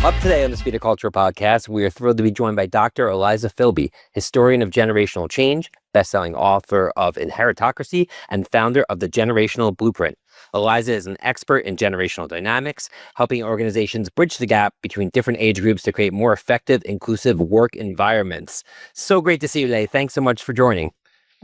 Up today on the Speed of Culture podcast, we are thrilled to be joined by Dr. Eliza Filby, historian of generational change, bestselling author of Inheritocracy, and founder of the Generational Blueprint. Eliza is an expert in generational dynamics, helping organizations bridge the gap between different age groups to create more effective, inclusive work environments. So great to see you today. Thanks so much for joining.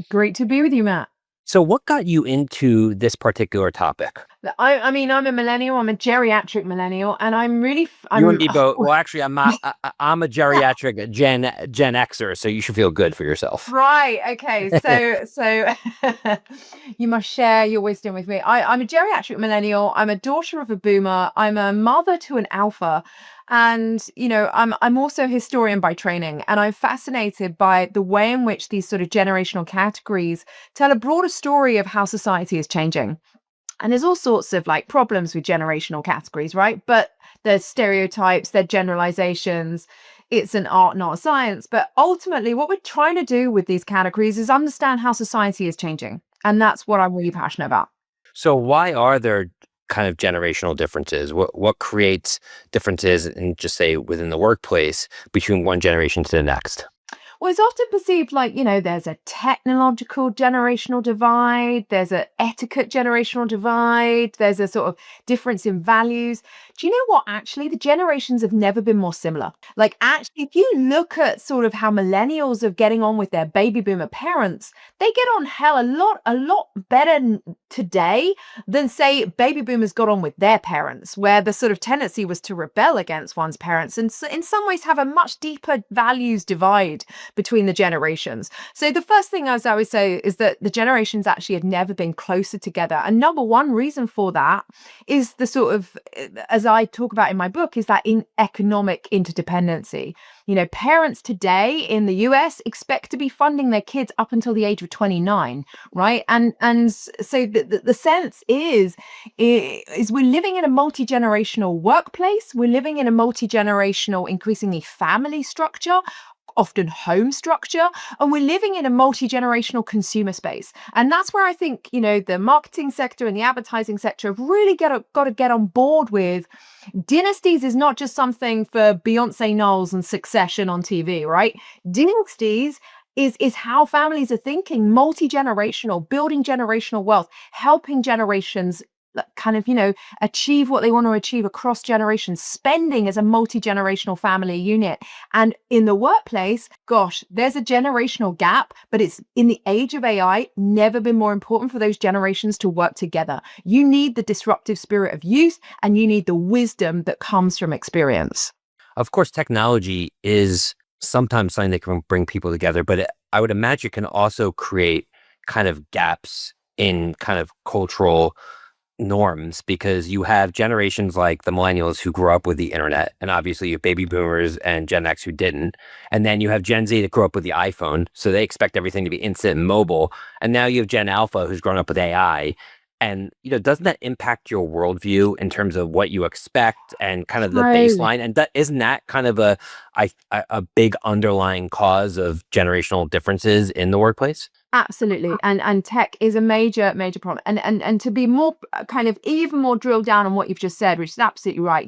Great to be with you, Matt. So what got you into this particular topic? I mean, I'm a millennial. I'm a geriatric millennial, and I'm really. You and me both. Well, actually, I'm not. I'm a geriatric Gen Xer, so you should feel good for yourself. Right. Okay. So you must share your wisdom with me. I'm a geriatric millennial. I'm a daughter of a boomer. I'm a mother to an alpha. And, I'm also a historian by training, and I'm fascinated by the way in which these sort of generational categories tell a broader story of how society is changing. And there's all sorts of problems with generational categories, right? But there's stereotypes, there's generalizations. It's an art, not a science. But ultimately, what we're trying to do with these categories is understand how society is changing. And that's what I'm really passionate about. So why are there kind of generational differences? What creates differences in, just say, within the workplace between one generation to the next? Well, it's often perceived there's a technological generational divide, there's an etiquette generational divide, there's a sort of difference in values. Do you know what? Actually, the generations have never been more similar. Actually, if you look at sort of how millennials are getting on with their baby boomer parents, they get on hell a lot better today than, say, baby boomers got on with their parents, where the sort of tendency was to rebel against one's parents and so in some ways have a much deeper values divide between the generations. So the first thing, as I always say, is that the generations actually have never been closer together. And number one reason for that is the sort of, as I talk about in my book, is that in economic interdependency. Parents today in the US expect to be funding their kids up until the age of 29, right? And so the sense is we're living in a multi-generational workplace. We're living in a multi-generational, increasingly family structure, often home structure, and we're living in a multi-generational consumer space. And that's where I think, the marketing sector and the advertising sector have really got to get on board with dynasties is not just something for Beyonce Knowles and Succession on TV, right? Dynasties is how families are thinking, multi-generational, building generational wealth, helping generations kind of, achieve what they want to achieve across generations, spending as a multi-generational family unit. And in the workplace, gosh, there's a generational gap, but it's in the age of AI, never been more important for those generations to work together. You need the disruptive spirit of youth, and you need the wisdom that comes from experience. Of course, technology is sometimes something that can bring people together, but I would imagine it can also create kind of gaps in kind of cultural norms, because you have generations like the millennials who grew up with the internet, and obviously you have baby boomers and Gen X who didn't, and then you have Gen Z that grew up with the iPhone, so they expect everything to be instant and mobile, and now you have Gen Alpha who's grown up with AI. And doesn't that impact your worldview in terms of what you expect and kind of the baseline? And isn't that kind of a big underlying cause of generational differences in the workplace? Absolutely. And tech is a major problem. And to be more kind of even more drilled down on what you've just said, which is absolutely right.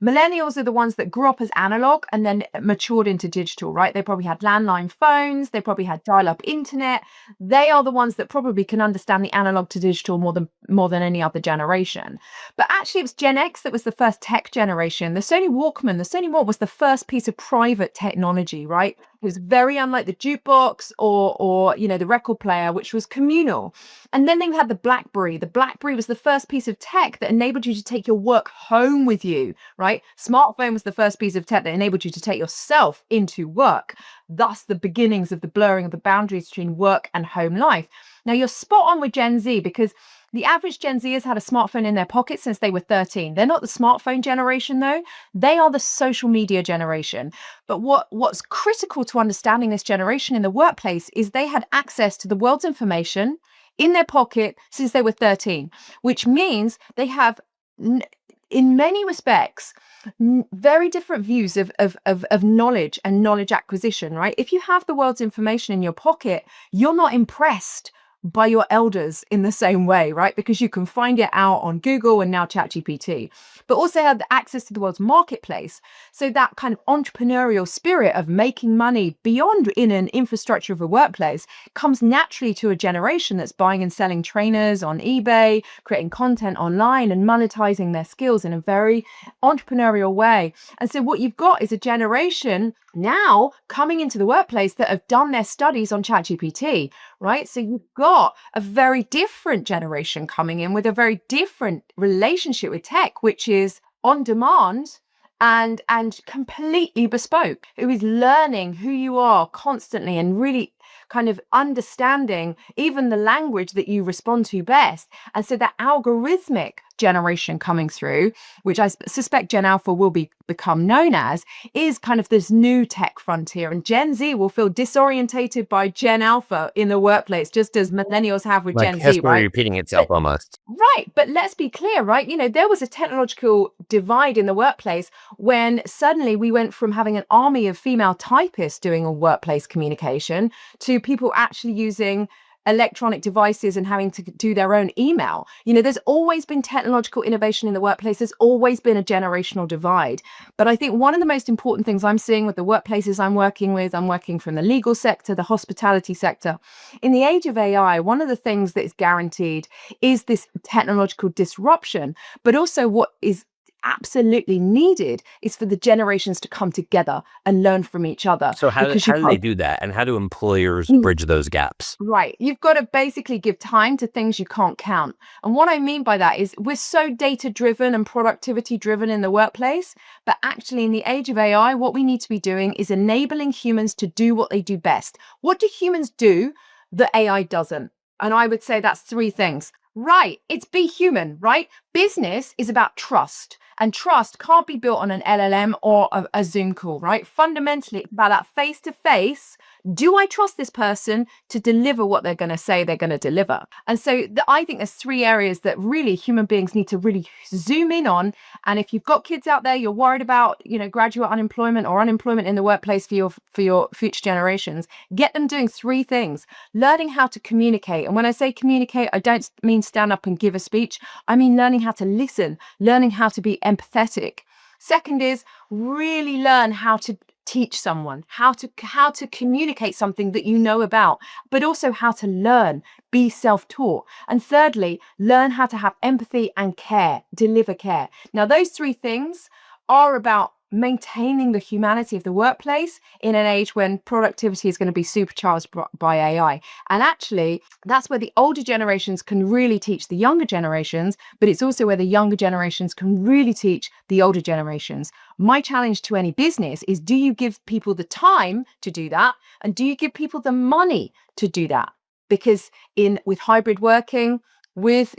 Millennials are the ones that grew up as analog and then matured into digital, right? They probably had landline phones. They probably had dial-up internet. They are the ones that probably can understand the analog to digital more than any other generation. But actually, it was Gen X that was the first tech generation. The Sony Walkman was the first piece of private technology, right? It was very unlike the jukebox or the record player, which was communal. And then they had the BlackBerry. The BlackBerry was the first piece of tech that enabled you to take your work home with you, right? Smartphone was the first piece of tech that enabled you to take yourself into work. Thus, the beginnings of the blurring of the boundaries between work and home life. Now, you're spot on with Gen Z, because the average Gen Z has had a smartphone in their pocket since they were 13. They're not the smartphone generation, though. They are the social media generation. But what's critical to understanding this generation in the workplace is they had access to the world's information in their pocket since they were 13, which means they have, in many respects, very different views of knowledge and knowledge acquisition, right? If you have the world's information in your pocket, you're not impressed by your elders in the same way, right? Because you can find it out on Google and now ChatGPT, but also have access to the world's marketplace. So that kind of entrepreneurial spirit of making money beyond in an infrastructure of a workplace comes naturally to a generation that's buying and selling trainers on eBay, creating content online and monetizing their skills in a very entrepreneurial way. And so what you've got is a generation now coming into the workplace that have done their studies on ChatGPT, right? So you've got a very different generation coming in with a very different relationship with tech, which is on demand and completely bespoke, who is learning who you are constantly and really kind of understanding even the language that you respond to best. And so that algorithmic generation coming through, which I suspect Gen Alpha will become known as, is kind of this new tech frontier. And Gen Z will feel disorientated by Gen Alpha in the workplace, just as millennials have with Like Gen Z, history right? repeating itself almost. Right. But let's be clear, right? There was a technological divide in the workplace when suddenly we went from having an army of female typists doing all workplace communication to people actually using electronic devices and having to do their own email. There's always been technological innovation in the workplace. There's always been a generational divide. But I think one of the most important things I'm seeing with the workplaces I'm working from the legal sector, the hospitality sector. In the age of AI, one of the things that is guaranteed is this technological disruption, but also what is absolutely needed is for the generations to come together and learn from each other. So how do they do that? And how do employers bridge those gaps? Right. You've got to basically give time to things you can't count. And what I mean by that is we're so data driven and productivity driven in the workplace, but actually in the age of AI, what we need to be doing is enabling humans to do what they do best. What do humans do that AI doesn't? And I would say that's three things. Right. It's be human, right? Business is about trust. And trust can't be built on an LLM or a Zoom call, right? Fundamentally, it's about that face-to-face. Do I trust this person to deliver what they're going to say they're going to deliver? And so I think there's three areas that really human beings need to really zoom in on. And if you've got kids out there, you're worried about, graduate unemployment or unemployment in the workplace for your future generations, get them doing three things. Learning how to communicate. And when I say communicate, I don't mean stand up and give a speech. I mean learning how to listen, learning how to be empathetic. Second is really learn how to teach someone, how to communicate something that you know about, but also how to learn, be self-taught. And thirdly, learn how to have empathy and care, deliver care. Now, those three things are about maintaining the humanity of the workplace in an age when productivity is going to be supercharged by AI. And actually, that's where the older generations can really teach the younger generations, but it's also where the younger generations can really teach the older generations. My challenge to any business is, do you give people the time to do that? And do you give people the money to do that? Because with hybrid working, with,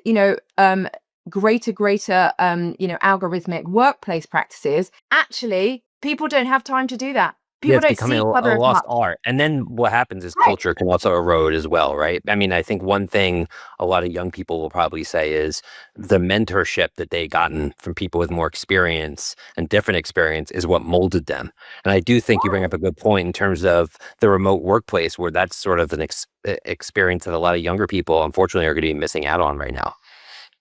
greater algorithmic workplace practices, actually people don't have time to do that. People It's don't becoming see a other lost art. And then what happens is Right. culture can also erode as well, right? I mean, I think one thing a lot of young people will probably say is the mentorship that they gotten from people with more experience and different experience is what molded them. And I do think you bring up a good point in terms of the remote workplace, where that's sort of an experience that a lot of younger people, unfortunately, are going to be missing out on right now.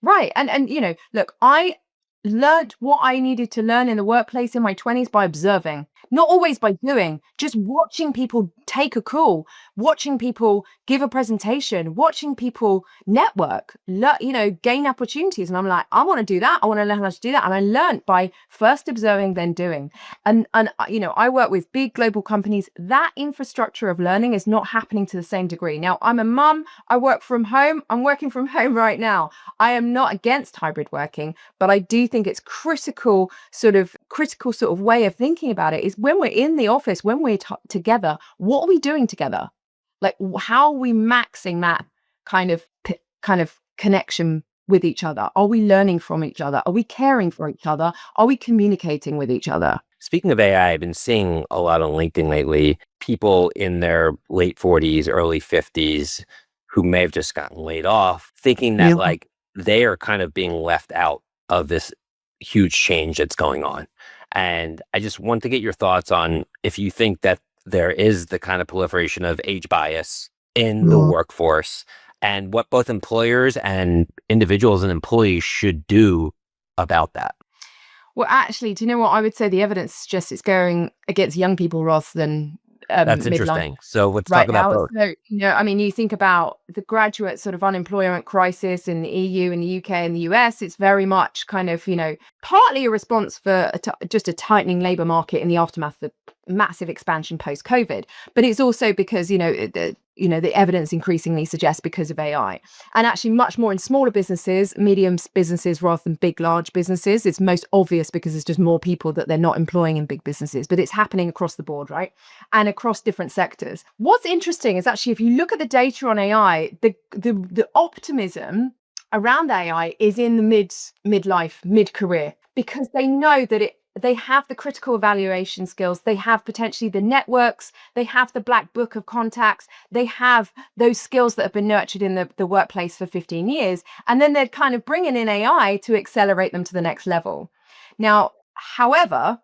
Right. And look, I learned what I needed to learn in the workplace in my 20s by observing, not always by doing, just watching people take a call, watching people give a presentation, watching people network, gain opportunities. And I'm like, I want to do that. I want to learn how to do that. And I learned by first observing, then doing. And I work with big global companies. That infrastructure of learning is not happening to the same degree. Now, I'm a mum. I work from home. I'm working from home right now. I am not against hybrid working, but I do think it's critical sort of way of thinking about it is when we're in the office, when we're together, what are we doing together? Like, how are we maxing that kind of connection with each other? Are we learning from each other? Are we caring for each other? Are we communicating with each other? Speaking of AI, I've been seeing a lot on LinkedIn lately, people in their late 40s, early 50s who may have just gotten laid off, thinking that like they are kind of being left out of this huge change that's going on. And I just want to get your thoughts on if you think that there is the kind of proliferation of age bias in the workforce, and what both employers and individuals and employees should do about that? Well, actually, do you know what? I would say the evidence suggests it's going against young people rather than That's midlife interesting. So let's talk right about now. both. So, I mean, you think about the graduate sort of unemployment crisis in the EU and the UK and the US, it's very much kind of, partly a response for just a tightening labor market in the aftermath of massive expansion post-COVID. But it's also because, the evidence increasingly suggests because of AI. And actually much more in smaller businesses, medium businesses rather than big, large businesses. It's most obvious because there's just more people that they're not employing in big businesses, but it's happening across the board, right? And across different sectors. What's interesting is actually, if you look at the data on AI, the optimism around AI is in the midlife, mid-career, because they know that they have the critical evaluation skills, they have potentially the networks, they have the black book of contacts, they have those skills that have been nurtured in the workplace for 15 years, and then they're kind of bringing in AI to accelerate them to the next level. Now, however,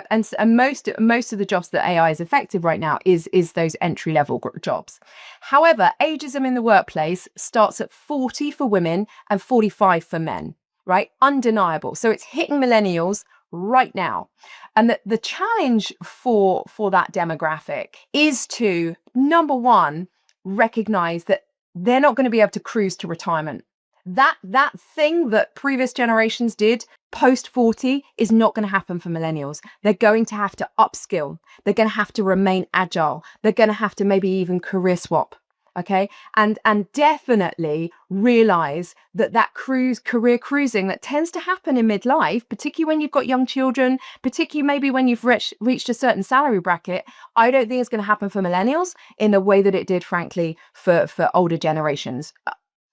and most of the jobs that AI is effective right now is those entry level jobs. However, ageism in the workplace starts at 40 for women and 45 for men, right? Undeniable. So it's hitting millennials right now. And the challenge for that demographic is to, number one, recognize that they're not going to be able to cruise to retirement. That thing that previous generations did post 40 is not going to happen for millennials. They're going to have to upskill. They're going to have to remain agile. They're going to have to maybe even career swap. Okay. And definitely realize that career cruising that tends to happen in midlife, particularly when you've got young children, particularly maybe when you've reached a certain salary bracket, I don't think it's going to happen for millennials in the way that it did, frankly, for older generations.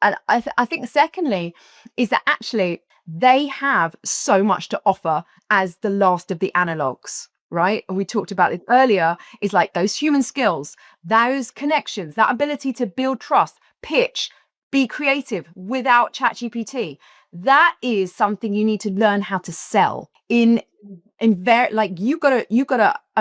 And I think secondly is that actually they have so much to offer as the last of the analogs, right? And we talked about it earlier, is like those human skills, those connections, that ability to build trust, pitch, be creative without ChatGPT. That is something you need to learn how to sell I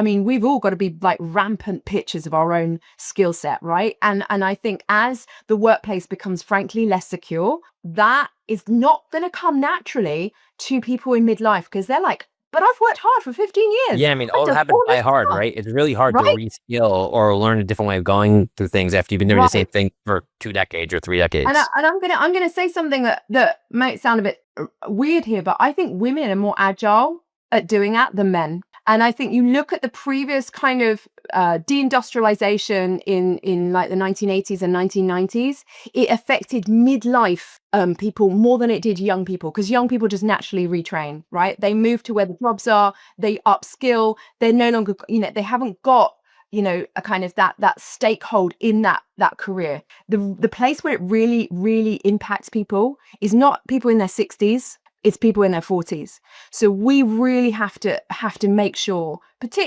mean, we've all got to be like rampant pitchers of our own skill set, right? And I think as the workplace becomes frankly less secure, that is not going to come naturally to people in midlife, because they're like, but I've worked hard for 15 years. Yeah, I mean, all habits die hard, right? It's really hard to reskill or learn a different way of going through things after you've been doing the same thing for 2 decades or 3 decades. And I'm gonna say something that might sound a bit weird here, but I think women are more agile at doing that than men. And I think you look at the previous kind of deindustrialization in like the 1980s and 1990s, it affected midlife people more than it did young people, because young people just naturally retrain, right? They move to where the jobs are, they upskill, they're no longer, they haven't got, a kind of that stakehold in that career. The place where it really, really impacts people is not people in their 60s. It's people in their 40s. So we really have to make sure,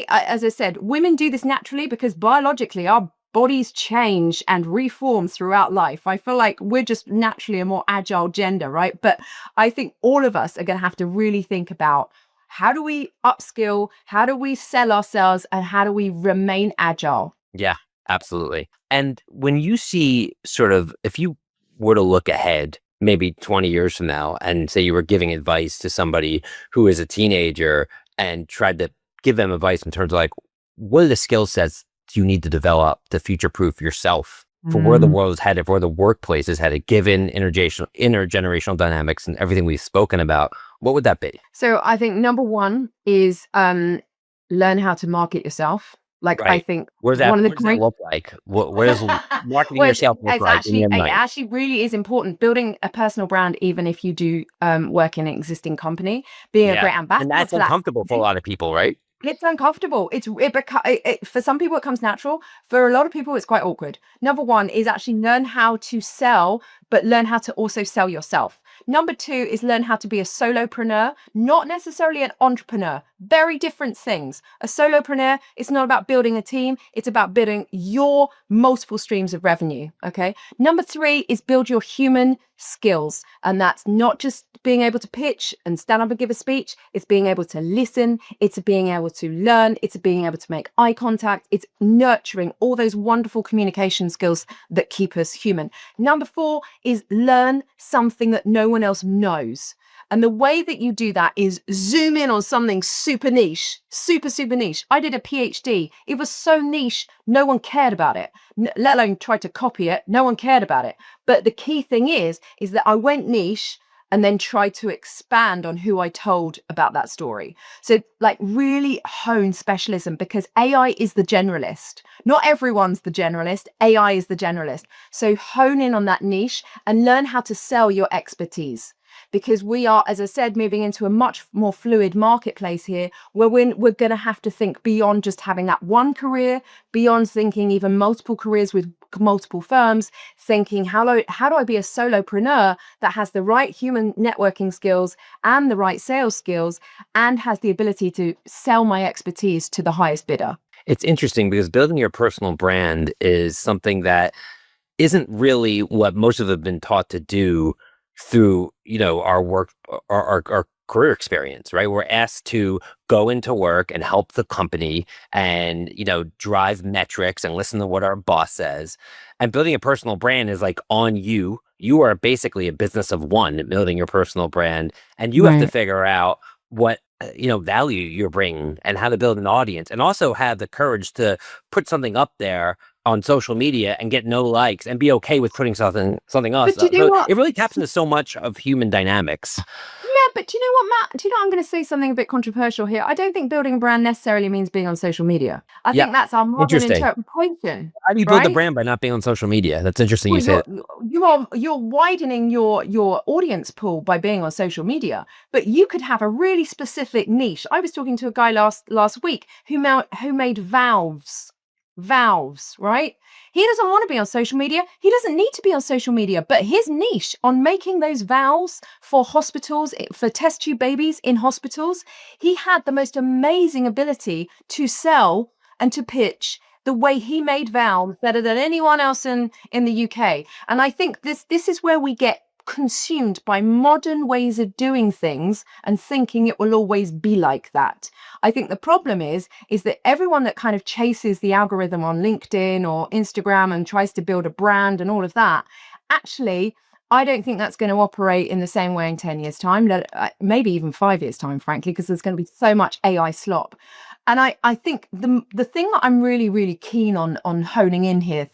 as I said, women do this naturally because biologically our bodies change and reform throughout life. I feel like we're just naturally a more agile gender, right? But I think all of us are going to have to really think about, how do we upskill? How do we sell ourselves? And how do we remain agile? Yeah, absolutely. And when you see if you were to look ahead, maybe 20 years from now, and say you were giving advice to somebody who is a teenager and tried to give them advice in terms of like, what are the skill sets you need to develop to future-proof yourself for where the world is headed, for where the workplace is headed, given intergenerational dynamics and everything we've spoken about, what would that be? So I think number one is learn how to market yourself. Like, right. I think what does that look like? Where does marketing yourself look like? It actually really is important. Building a personal brand, even if you do work in an existing company, being a great ambassador. And that's uncomfortable for a lot of people, right? It's uncomfortable. For some people, it comes natural. For a lot of people, it's quite awkward. Number one is actually learn how to sell, but learn how to also sell yourself. Number two is learn how to be a solopreneur, not necessarily an entrepreneur. Very different things. A solopreneur, it's not about building a team. It's about building your multiple streams of revenue. Okay. Number three is build your human skills. And that's not just being able to pitch and stand up and give a speech. It's being able to listen. It's being able to learn. It's being able to make eye contact. It's nurturing all those wonderful communication skills that keep us human. Number 4 is learn something that no one else knows. And the way that you do that is zoom in on something super niche, super niche. I did a PhD. It was so niche, no one cared about it, let alone tried to copy it. No one cared about it. But the key thing is that I went niche and then tried to expand on who I told about that story. So like really hone specialism, because AI is the generalist. Not everyone's the generalist. AI is the generalist. So hone in on that niche and learn how to sell your expertise. Because we are, as I said, moving into a much more fluid marketplace here, where we're going to have to think beyond just having that one career, beyond thinking even multiple careers with multiple firms, thinking how do I be a solopreneur that has the right human networking skills and the right sales skills and has the ability to sell my expertise to the highest bidder. It's interesting because building your personal brand is something that isn't really what most of us have been taught to do through, our work, our career experience, right? We're asked to go into work and help the company and, drive metrics and listen to what our boss says. And building a personal brand is like on you. You are basically a business of one, building your personal brand. And you have to figure out what, value you're bringing and how to build an audience, and also have the courage to put something up there on social media and get no likes and be okay with putting something else But up. So it really taps into so much of human dynamics. Yeah, but do you know what, Matt? Do you know, I'm going to say something a bit controversial here. I don't think building a brand necessarily means being on social media. I think that's our modern interpretation. How do you build a brand by not being on social media? That's interesting. You say you're widening your audience pool by being on social media, but you could have a really specific niche. I was talking to a guy last week who made valves, right? He doesn't want to be on social media. He doesn't need to be on social media, but his niche on making those valves for hospitals, for test tube babies in hospitals, he had the most amazing ability to sell and to pitch the way he made valves better than anyone else in the UK. And I think this is where we get consumed by modern ways of doing things and thinking it will always be like that. I think the problem is that everyone that kind of chases the algorithm on LinkedIn or Instagram and tries to build a brand and all of that, actually, I don't think that's going to operate in the same way in 10 years' time, maybe even 5 years' time, frankly, because there's going to be so much AI slop. And I think the thing that I'm really, really keen on honing in here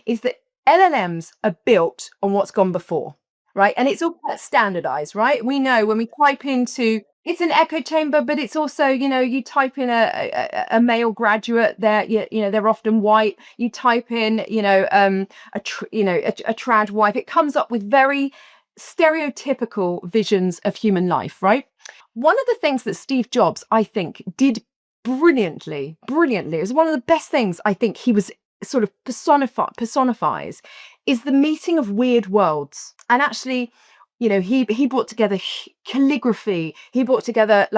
is that LLMs are built on what's gone before. Right. And it's all standardized, right? We know when we type into, it's an echo chamber, but it's also, you type in a male graduate, they're often white. You type in, a trad wife. It comes up with very stereotypical visions of human life, right? One of the things that Steve Jobs, I think, did brilliantly, it was one of the best things I think he was sort of personifies is the meeting of weird worlds. And actually, he brought together calligraphy, he brought together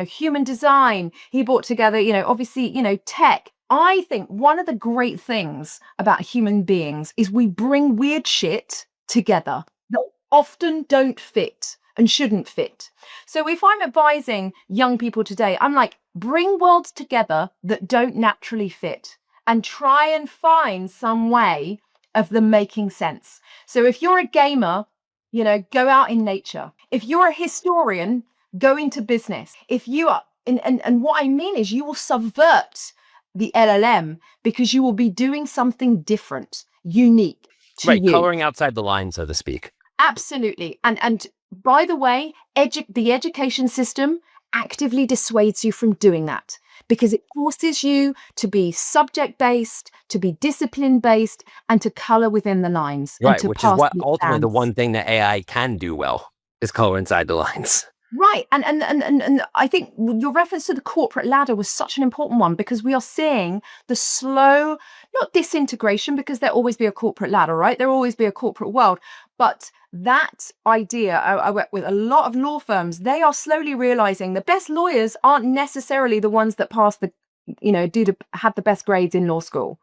human design, he brought together, obviously, tech. I think one of the great things about human beings is we bring weird shit together that often don't fit and shouldn't fit. So if I'm advising young people today, I'm like, bring worlds together that don't naturally fit and try and find some way of them making sense. So if you're a gamer, go out in nature. If you're a historian, go into business. If you are, and what I mean is you will subvert the LLM because you will be doing something different, unique to you. Coloring outside the line, so to speak. Absolutely. And by the way, the education system actively dissuades you from doing that, because it forces you to be subject-based, to be discipline-based, and to color within the lines. Right, and to which is what the ultimately exams. the one thing that AI can do well is color inside the lines. Right. And I think your reference to the corporate ladder was such an important one, because we are seeing the slow, not disintegration, because there'll always be a corporate ladder, right? There'll always be a corporate world. But that idea, I work with a lot of law firms, they are slowly realizing the best lawyers aren't necessarily the ones that pass have the best grades in law school.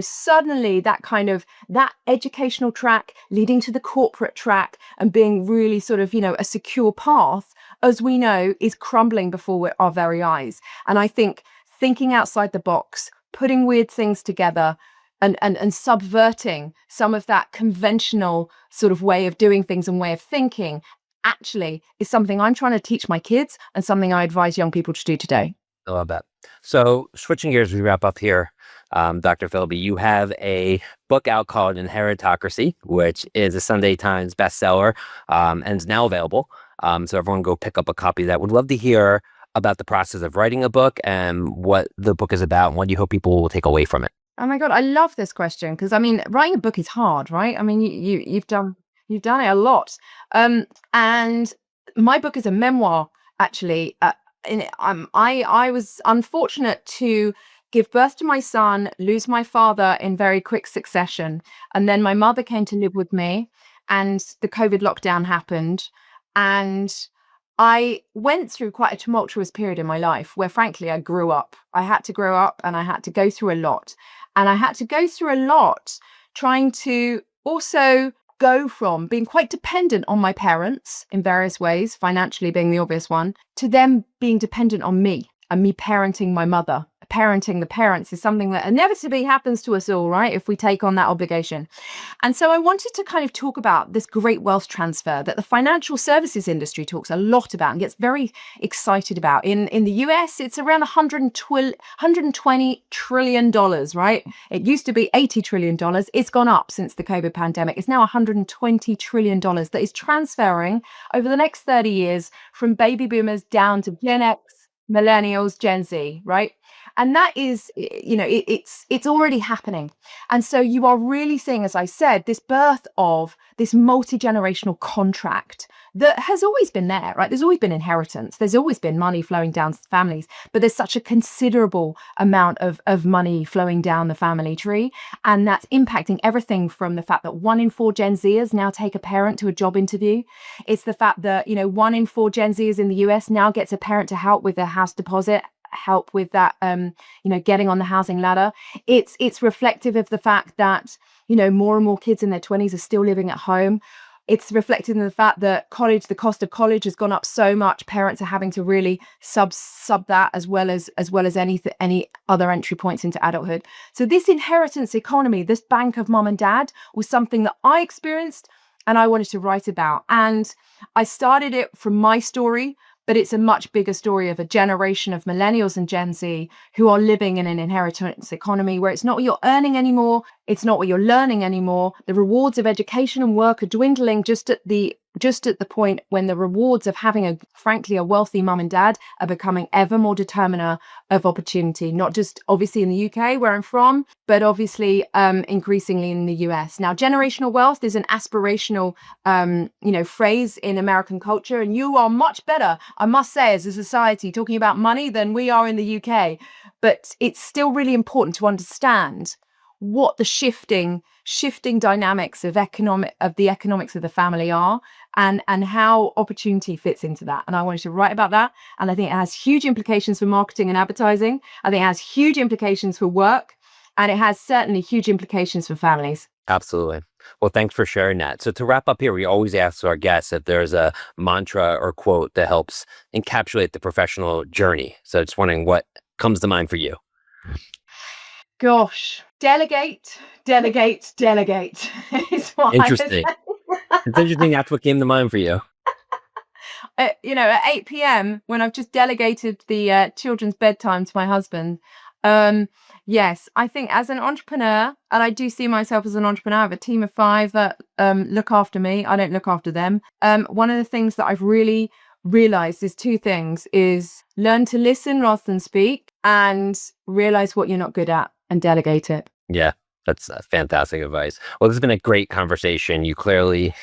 suddenly that educational track leading to the corporate track and being really sort of, a secure path, as we know, is crumbling before our very eyes. And I think thinking outside the box, putting weird things together, and subverting some of that conventional sort of way of doing things and way of thinking actually is something I'm trying to teach my kids and something I advise young people to do today. I love that. So switching gears, we wrap up here. Dr. Filby, you have a book out called Inheritocracy, which is a Sunday Times bestseller and is now available. So everyone go pick up a copy of that. Would love to hear about the process of writing a book and what the book is about and what you hope people will take away from it. Oh my God, I love this question because I mean, writing a book is hard, right? I mean, you've done it a lot, and my book is a memoir, actually. I was unfortunate to give birth to my son, lose my father in very quick succession, and then my mother came to live with me, and the COVID lockdown happened, and I went through quite a tumultuous period in my life where, frankly, I grew up. I had to grow up and I had to go through a lot. And I had to go through a lot trying to also go from being quite dependent on my parents in various ways, financially being the obvious one, to them being dependent on me and me parenting my mother. Parenting the parents is something that inevitably happens to us all, right? If we take on that obligation. And so I wanted to kind of talk about this great wealth transfer that the financial services industry talks a lot about and gets very excited about. In the US, it's around $120 trillion, right? It used to be $80 trillion. It's gone up since the COVID pandemic. It's now $120 trillion that is transferring over the next 30 years from baby boomers down to Gen X, millennials, Gen Z, right? And that is, it's already happening. And so you are really seeing, as I said, this birth of this multi-generational contract that has always been there, right? There's always been inheritance. There's always been money flowing down to families, but there's such a considerable amount of money flowing down the family tree. And that's impacting everything from the fact that 1 in 4 Gen Zers now take a parent to a job interview. It's the fact that, 1 in 4 Gen Zers in the US now gets a parent to help with their house deposit, help with that, getting on the housing ladder. It's reflective of the fact that, more and more kids in their 20s are still living at home. It's reflected in the fact that the cost of college has gone up so much. Parents are having to really sub that as well as any other entry points into adulthood. So this inheritance economy, this bank of mom and dad, was something that I experienced and I wanted to write about. And I started it from my story, but it's a much bigger story of a generation of millennials and Gen Z who are living in an inheritance economy where it's not what you're earning anymore. It's not what you're learning anymore. The rewards of education and work are dwindling just at the point when the rewards of having frankly a wealthy mum and dad are becoming ever more determiner of opportunity, not just obviously in the UK where I'm from, but obviously increasingly in the US. Now, generational wealth is an aspirational phrase in American culture, and you are much better, I must say, as a society talking about money than we are in the UK. But it's still really important to understand what the shifting dynamics of the economics of the family are, and how opportunity fits into that. And I wanted to write about that. And I think it has huge implications for marketing and advertising. I think it has huge implications for work, and it has certainly huge implications for families. Absolutely. Well, thanks for sharing that. So to wrap up here, we always ask our guests if there's a mantra or quote that helps encapsulate the professional journey. So just wondering what comes to mind for you. Gosh, delegate. Is what Interesting. It's interesting that's what came to mind for you. At 8 p.m. when I've just delegated the children's bedtime to my husband. Yes, I think as an entrepreneur, and I do see myself as an entrepreneur, I have a team of 5 that look after me. I don't look after them. One of the things that I've really realized is 2 things: is learn to listen rather than speak, and realize what you're not good at and delegate it. Yeah, that's fantastic advice. Well, this has been a great conversation. You clearly,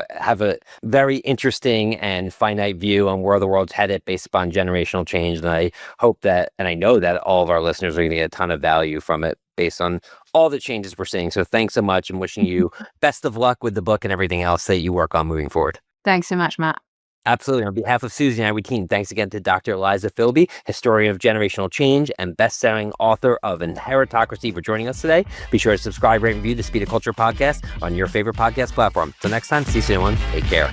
have a very interesting and finite view on where the world's headed based upon generational change. And I hope that, and I know that all of our listeners are going to get a ton of value from it based on all the changes we're seeing. So thanks so much, and wishing you best of luck with the book and everything else that you work on moving forward. Thanks so much, Matt. Absolutely. On behalf of Suzy and our team, thanks again to Dr. Eliza Filby, historian of generational change and best-selling author of Inheritocracy, for joining us today. Be sure to subscribe, rate, and review the Speed of Culture podcast on your favorite podcast platform. Till next time, see you soon, everyone. Take care.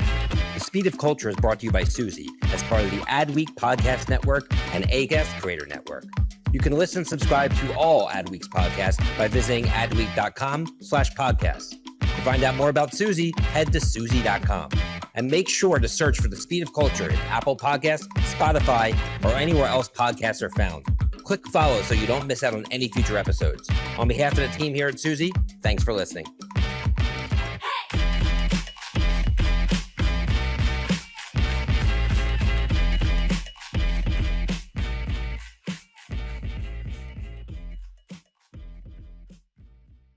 The Speed of Culture is brought to you by Suzy as part of the Adweek Podcast Network and Acast Creator Network. You can listen and subscribe to all Adweek's podcasts by visiting adweek.com/podcasts. To find out more about Suzy, head to suzy.com. And make sure to search for The Speed of Culture in Apple Podcasts, Spotify, or anywhere else podcasts are found. Click follow so you don't miss out on any future episodes. On behalf of the team here at Suzy, thanks for listening.